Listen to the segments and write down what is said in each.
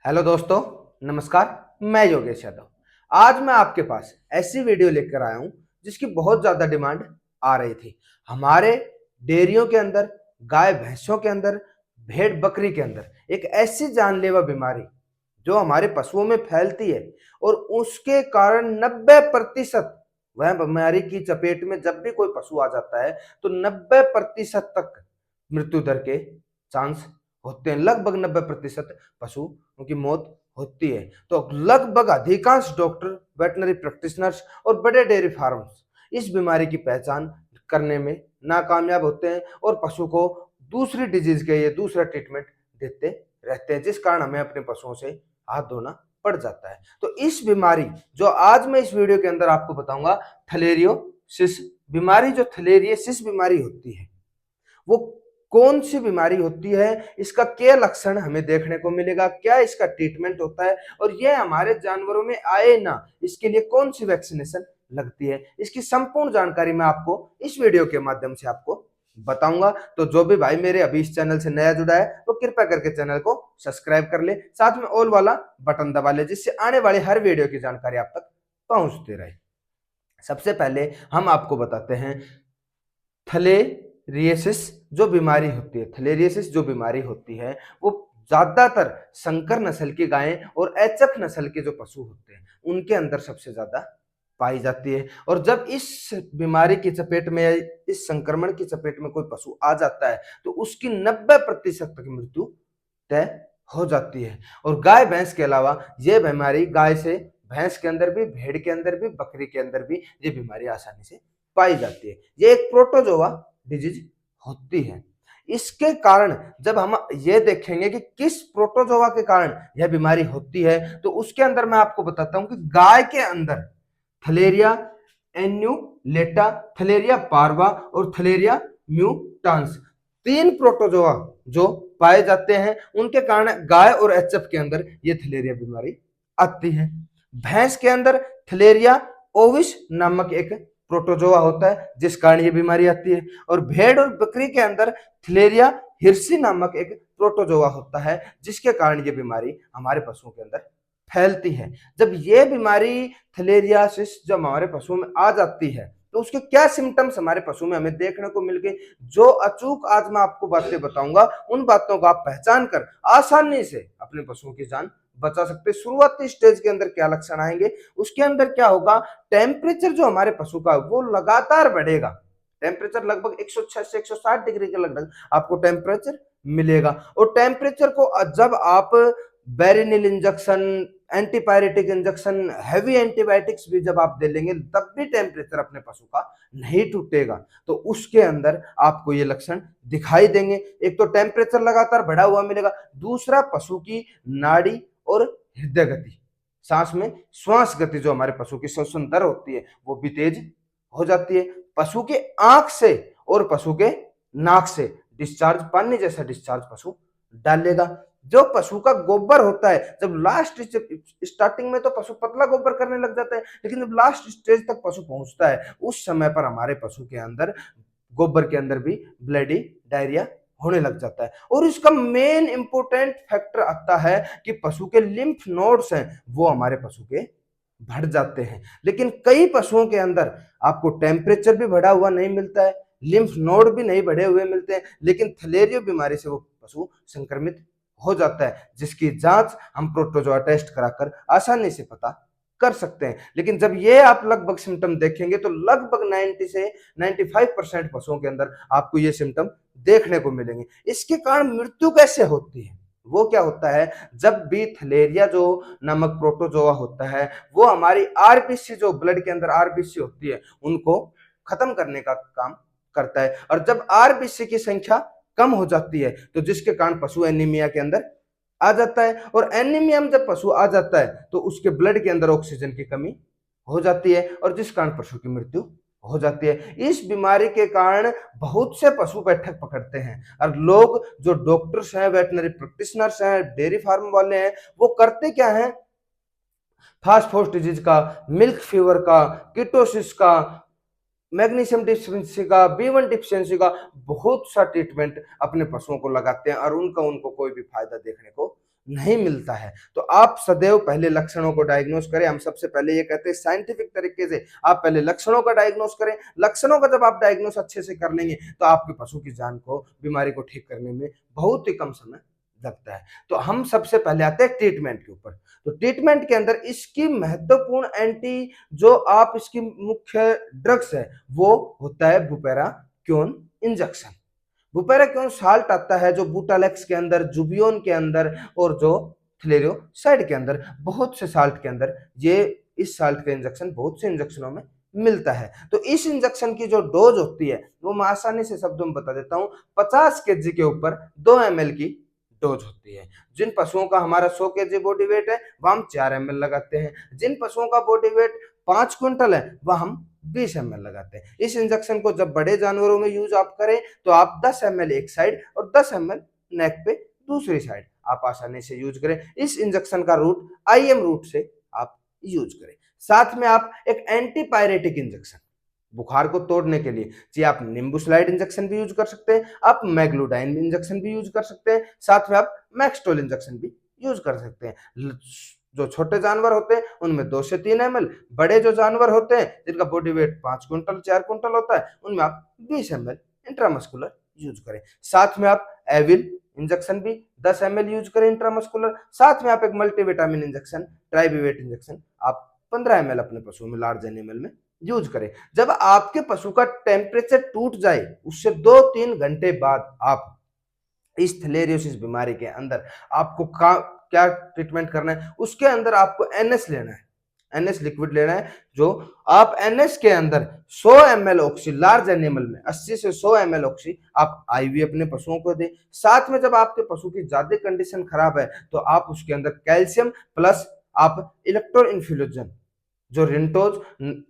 Hello दोस्तों, नमस्कार। मैं योगेश यादव। आज मैं आपके पास ऐसी वीडियो लेकर आया हूं जिसकी बहुत ज्यादा डिमांड आ रही थी। हमारे डेयरियों के अंदर, गाय भैंसों के अंदर, भेड़ बकरी के अंदर एक ऐसी जानलेवा बीमारी जो हमारे पशुओं में फैलती है और उसके कारण 90% वह बीमारी की चपेट में जब भी कोई पशु आ जाता है तो 90% तक मृत्यु दर के चांस होते हैं। लगभग 90% पशुओं की मौत होती है। तो लगभग अधिकांश डॉक्टर, वेटनरी प्रैक्टिशनर्स और बड़े डेयरी फार्म्स इस बीमारी की पहचान करने में नाकामयाब होते हैं और पशु को दूसरी डिजीज के लिए दूसरा ट्रीटमेंट देते रहते हैं, जिस कारण हमें अपने पशुओं से हाथ धोना पड़ जाता है। तो इस बीमारी जो आज मैं इस वीडियो के अंदर आपको बताऊंगा, थलेरियोसिस बीमारी, जो थलेरियोसिस बीमारी होती है वो कौन सी बीमारी होती है, इसका क्या लक्षण हमें देखने को मिलेगा, क्या इसका ट्रीटमेंट होता है और यह हमारे जानवरों में आए ना, इसके लिए कौन सी वैक्सीनेशन लगती है, इसकी संपूर्ण जानकारी मैं आपको इस वीडियो के माध्यम से आपको बताऊंगा। तो जो भी भाई मेरे अभी इस चैनल से नया जुड़ा है वो कृपया करके चैनल को सब्सक्राइब कर ले, साथ में ऑल वाला बटन दबा ले, जिससे आने वाली हर वीडियो की जानकारी आप तक पहुंचती रहे। सबसे पहले हम आपको बताते हैं थलेरियसिस जो बीमारी होती है। थलेरियसिस जो बीमारी होती है वो ज्यादातर संकर नस्ल की गायें और एचएफ नस्ल के जो पशु होते हैं उनके अंदर सबसे ज्यादा पाई जाती है। और जब इस बीमारी की चपेट में या इस संक्रमण की चपेट में कोई पशु आ जाता है तो उसकी 90% तक मृत्यु तय हो जाती है। और गाय भैंस के अलावा यह बीमारी गाय से भैंस के अंदर भी, भेड़ के अंदर भी, बकरी के अंदर भी ये बीमारी आसानी से पाई जाती है। ये एक प्रोटोजोआ डिजीज होती है। इसके कारण जब हम ये देखेंगे कि किस प्रोटोजोआ के कारण यह बीमारी होती है तो उसके अंदर मैं आपको बताता हूं कि गाय के अंदर थलेरिया एन्यूलेटा, थलेरिया पार्वा और थलेरिया म्यूटांस, तीन प्रोटोजोआ जो पाए जाते हैं, उनके कारण गाय और एचएफ के अंदर ये थलेरिया बीमारी आती है। भैंस के अंदर थलेरिया ओविस नामक एक प्रोटोजोआ होता है जिस कारण ये बीमारी आती है। और भेड़ और बकरी के अंदर थलेरिया हिर्सी नामक एक प्रोटोजोआ होता है जिसके कारण ये बीमारी हमारे पशुओं के अंदर फैलती है। जब ये बीमारी थलेरियासिस जब हमारे पशुओं में आ जाती है तो उसके क्या सिम्टम्स हमारे पशु में हमें देखने को मिल गए, जो अचूक आज मैं आपको बातें बताऊंगा, उन बातों को आप पहचान कर आसानी से अपने पशुओं की जान बचा सकते। शुरुआती स्टेज के अंदर क्या लक्षण आएंगे, उसके अंदर क्या होगा, टेम्परेचर जो हमारे पशु का वो लगातार बढ़ेगा। टेम्परेचर लगभग 106 से 160 डिग्री के लगभग आपको टेम्परेचर मिलेगा। और टेम्परेचर को जब आप बेरिनिल injection, antipyretic injection, heavy antibiotics भी जब आप दे लेंगे तब भी टेम्परेचर अपने पशु का नहीं टूटेगा। तो उसके अंदर आपको ये लक्षण दिखाई देंगे। एक तो टेम्परेचर लगातार बढ़ा हुआ मिलेगा, दूसरा पशु की नाड़ी और हृदय गति, सांस में श्वास गति जो हमारे पशु की श्वसन दर होती है वो भी तेज हो जाती है। पशु के आंख से और पशु के नाक से डिस्चार्ज, पानी जैसा डिस्चार्ज पशु डालेगा। जो पशु का गोबर होता है, जब लास्ट स्टार्टिंग में तो पशु पतला गोबर करने लग जाता है, लेकिन जब लास्ट स्टेज तक पशु पहुंचता है उस समय पर हमारे पशु के अंदर गोबर के अंदर भी ब्लडी डायरिया होने लग जाता है। और इसका मेन इंपोर्टेंट फैक्टर आता है कि पशु के लिम्फ नोड्स हैं वो हमारे पशु के बढ़ जाते हैं। लेकिन कई पशुओं के अंदर आपको टेम्परेचर भी बढ़ा हुआ नहीं मिलता है, लिम्फ नोड भी नहीं बढ़े हुए मिलते हैं, लेकिन थलेरियो बीमारी से वो पशु संक्रमित हो जाता है, जिसकी जांच हम प्रोटोजोआ टेस्ट कराकर आसानी से पता कर सकते हैं। लेकिन जब ये आप लगभग सिम्टम देखेंगे तो लगभग 90 से 95% पशुओं के अंदर आपको ये सिम्टम देखने को मिलेंगे। इसके कारण मृत्यु कैसे होती है, वो क्या होता है, जब भी थलेरिया जो नामक प्रोटोजोआ होता है वो हमारी आरबीसी, जो ब्लड के अंदर आरबीसी होती है, उनको खत्म करने का काम करता है। और जब आरबीसी की संख्या कम हो जाती है तो जिसके कारण पशु एनीमिया के अंदर आ जाता है। और एनीमिया में जब पशु आ जाता है तो उसके ब्लड के अंदर ऑक्सीजन की कमी हो जाती है और जिस कारण पशु की मृत्यु हो जाती है। इस बीमारी के कारण बहुत से पशु बैठक पकड़ते हैं और लोग जो डॉक्टर्स हैं, वेटनरी प्रैक्टिशनर्स हैं, डेयरी फार्म वाले हैं, वो करते क्या है, फास्ट डिजीज का, मिल्क फीवर का, कीटोसिस का, मैग्नीशियम डिफिशियंसी का, B1 डिफिशियंसी का बहुत सा ट्रीटमेंट अपने पशुओं को लगाते हैं और उनको कोई भी फायदा देखने को नहीं मिलता है। तो आप सदैव पहले लक्षणों को डायग्नोस करें। हम सबसे पहले ये कहते हैं साइंटिफिक तरीके से आप पहले लक्षणों का डायग्नोस करें। लक्षणों का जब आप डायग्नोस अच्छे से कर लेंगे तो आपके पशु की जान को, बीमारी को ठीक करने में बहुत ही कम समय लगता है। तो हम सबसे पहले आते हैं ट्रीटमेंट के ऊपर। तो ट्रीटमेंट के अंदर इसकी महत्वपूर्ण एंटी जो आप इसकी मुख्य ड्रग्स है वो होता है बुपेराक्योन इंजेक्शन। बुपेराक्योन साल्ट आता है जो बूटालेक्स के अंदर, जुबियोन के अंदर और जो थ्लेरियोसाइड के अंदर, बहुत से साल्ट के अंदर ये इस साल्ट का इंजेक्शन बहुत से इंजेक्शनों में मिलता है। तो इस इंजेक्शन की जो डोज होती है वो मैं आसानी से शब्दों में बता देता हूँ। 50 केजी के ऊपर 2 ml की डोज होती है। जिन पशुओं का हमारा 100 केजी बॉडी वेट है वह हम 4 ml लगाते हैं। जिन पशुओं का बॉडी वेट 5 क्विंटल है वह हम 20 ml लगाते हैं। इस इंजेक्शन को जब बड़े जानवरों में यूज आप करें तो आप 10 ml एक साइड और 10 ml नेक पे दूसरी साइड आप आसानी से यूज करें। इस इंजेक्शन का रूट IM रूट से आप यूज करें। साथ में आप एक एंटीपायरेटिक इंजेक्शन बुखार को तोड़ने के लिए जी आप निम्बुस्लाइड इंजेक्शन भी यूज कर सकते हैं, आप मैग्लूडाइन इंजेक्शन भी यूज कर सकते हैं, साथ में आप मैक्सटोल इंजेक्शन भी यूज कर सकते हैं। जो छोटे जानवर होते हैं उनमें 2 से 3 ml, बड़े जो जानवर होते हैं जिनका बॉडी वेट 5 क्विंटल 4 क्विंटल होता है उनमें आप 20 ml इंट्रामस्कुलर यूज करें। साथ में आप एविल इंजेक्शन भी 10 ml यूज करें इंट्रामस्कुलर। साथ में आप एक मल्टीविटामिन इंजेक्शन, ट्राइबिवेट इंजेक्शन आप 15 ml अपने पशुओं में, लार्ज एनिमल में यूज करें। जब आपके पशु का टेम्परेचर टूट जाए उससे 2-3 घंटे बाद आप इस थ्लेरियोसिस बीमारी के अंदर आपको क्या ट्रीटमेंट करना है, उसके अंदर आपको NS लेना है, NS लिक्विड लेना है। जो आप NS के अंदर 100 ml ऑक्सी, लार्ज एनिमल में 80 से 100 ml ऑक्सी आप IV अपने पशुओं को दें। साथ में जब आपके पशु की ज्यादा कंडीशन खराब है तो आप उसके अंदर कैल्शियम प्लस आप इलेक्ट्रो इन्फ्यूजन जो रिंटोज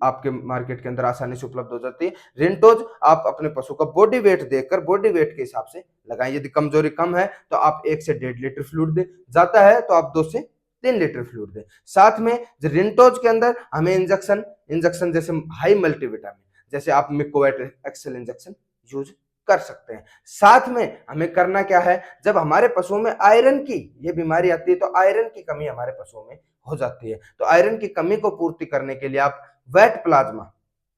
आपके मार्केट के अंदर आसानी से उपलब्ध हो जाती है, रिंटोज आप अपने पशु का बॉडी वेट देखकर बॉडी वेट के हिसाब से लगाएं। यदि कमजोरी कम है तो आप 1 से 1.5 लीटर फ्लूइड दें, जाता है तो आप 2 से 3 लीटर फ्लूइड दें। साथ में रिंटोज के अंदर हमें इंजेक्शन जैसे हाई मल्टीविटामिन जैसे आप मिकोवेट एक्सेल इंजेक्शन यूज कर सकते हैं। साथ में हमें करना क्या है, जब हमारे पशुओं में आयरन की ये बीमारी आती है तो आयरन की कमी हमारे पशुओं में हो जाती है। तो आयरन की कमी को पूर्ति करने के लिए आप वेट प्लाज्मा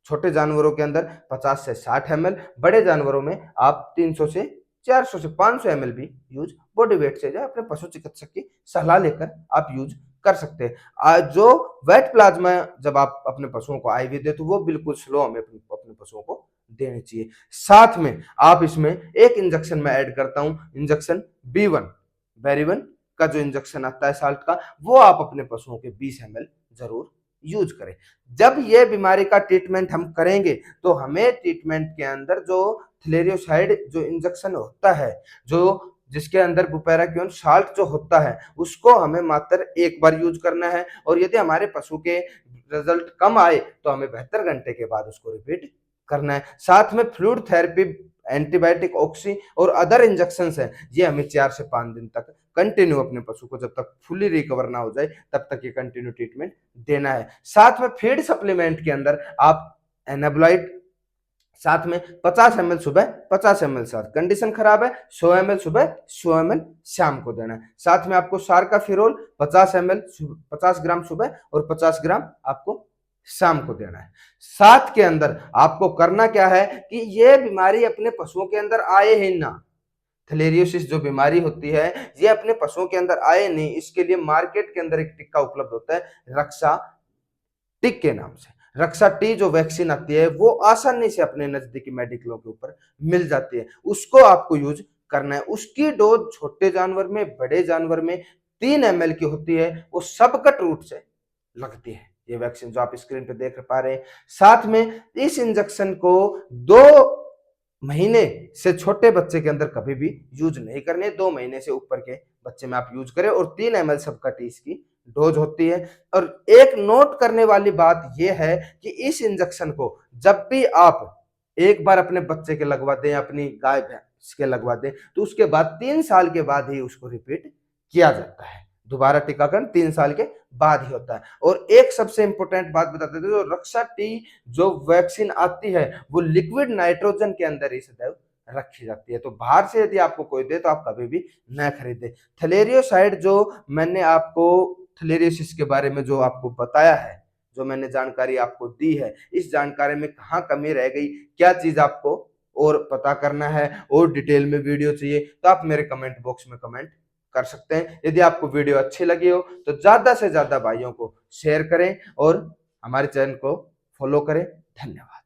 छोटे जानवरों के अंदर 50 से 60 ml, बड़े जानवरों में आप 300 से 400 से 500 ml भी यूज बॉडी वेट से अपने पशु चिकित्सक की सलाह लेकर आप यूज कर सकते हैं। जो वेट प्लाज्मा जब आप अपने पशुओं को IV दे तो वो बिल्कुल स्लो हमें अपने पशुओं को देनी चाहिए। साथ में आप इसमें एक इंजेक्शन में ऐड करता हूं, इंजेक्शन B1 बेरिवन का जो इंजेक्शन आता है साल्ट का, वो आप अपने पशुओं के 20 ml जरूर यूज करें। जब ये बीमारी का ट्रीटमेंट हम करेंगे तो हमें ट्रीटमेंट के अंदर जो थ्लेरियोसाइड जो इंजेक्शन होता है, जो जिसके अंदर बुपेराक्योन साल्ट जो होता है उसको हमें मात्र एक बार यूज करना है। और यदि हमारे पशु के रिजल्ट कम आए तो हमें 72 घंटे के बाद उसको रिपीट करना है। साथ में फ्लूइड थेरेपी, एंटीबायोटिक, ऑक्सी और अदर इंजेक्शन है, ये हमें 4 से 5 दिन तक कंटिन्यू अपने पशु को जब तक फुली रिकवर ना हो जाए तब तक ये कंटिन्यू ट्रीटमेंट देना है। साथ में फीड सप्लीमेंट के अंदर आप एनाबोलाइट साथ में 50 ml सुबह 50 ml साथ, कंडीशन खराब है 100 ml सुबह 100 ml शाम को देना है। साथ में आपको सार्काफिरोल 50 ml 50 ग्राम सुबह और 50 ग्राम आपको शाम को देना है। साथ के अंदर आपको करना क्या है कि ये बीमारी अपने पशुओं के अंदर आए ही ना, थ्लेरियोसिस जो बीमारी होती है ये अपने पशुओं के अंदर आए नहीं, इसके लिए मार्केट के अंदर एक टीका उपलब्ध होता है रक्षा टिक के नाम से। रक्षा टी जो वैक्सीन आती है वो आसानी से अपने नजदीकी मेडिकलों के ऊपर मिल जाती है, उसको आपको यूज करना है। उसकी डोज छोटे जानवर में, बड़े जानवर में 3 ml की होती है, वो सबकट रूट से लगती है ये वैक्सीन जो आप स्क्रीन पे देख पा रहे हैं। साथ में इस इंजेक्शन को 2 महीने से छोटे बच्चे के अंदर कभी भी यूज नहीं करने, 2 महीने से ऊपर के बच्चे में आप यूज करें और 3 ml सबका टी इसकी डोज होती है। और एक नोट करने वाली बात यह है कि इस इंजेक्शन को जब भी आप एक बार अपने बच्चे के लगवा दें, अपनी गाय भैंस के लगवा दें, तो उसके बाद 3 साल के बाद ही उसको रिपीट किया जाता है। दोबारा टीकाकरण 3 साल के बाद ही होता है। और एक सबसे इंपॉर्टेंट बात बताते थे, जो रक्षा टी जो वैक्सीन आती है वो लिक्विड नाइट्रोजन के अंदर ही सदैव रखी जाती है। तो बाहर से यदि आपको कोई दे तो आप कभी भी न खरीदें। थलेरियोसाइड जो मैंने आपको थलेरियोसिस के बारे में जो आपको बताया है, जो मैंने जानकारी आपको दी है, इस जानकारी में कहाँ कमी रह गई, क्या चीज़ आपको और पता करना है और डिटेल में वीडियो चाहिए, तो आप मेरे कमेंट बॉक्स में कमेंट कर सकते हैं। यदि आपको वीडियो अच्छी लगी हो तो ज़्यादा से ज़्यादा भाइयों को शेयर करें और हमारे चैनल को फॉलो करें। धन्यवाद।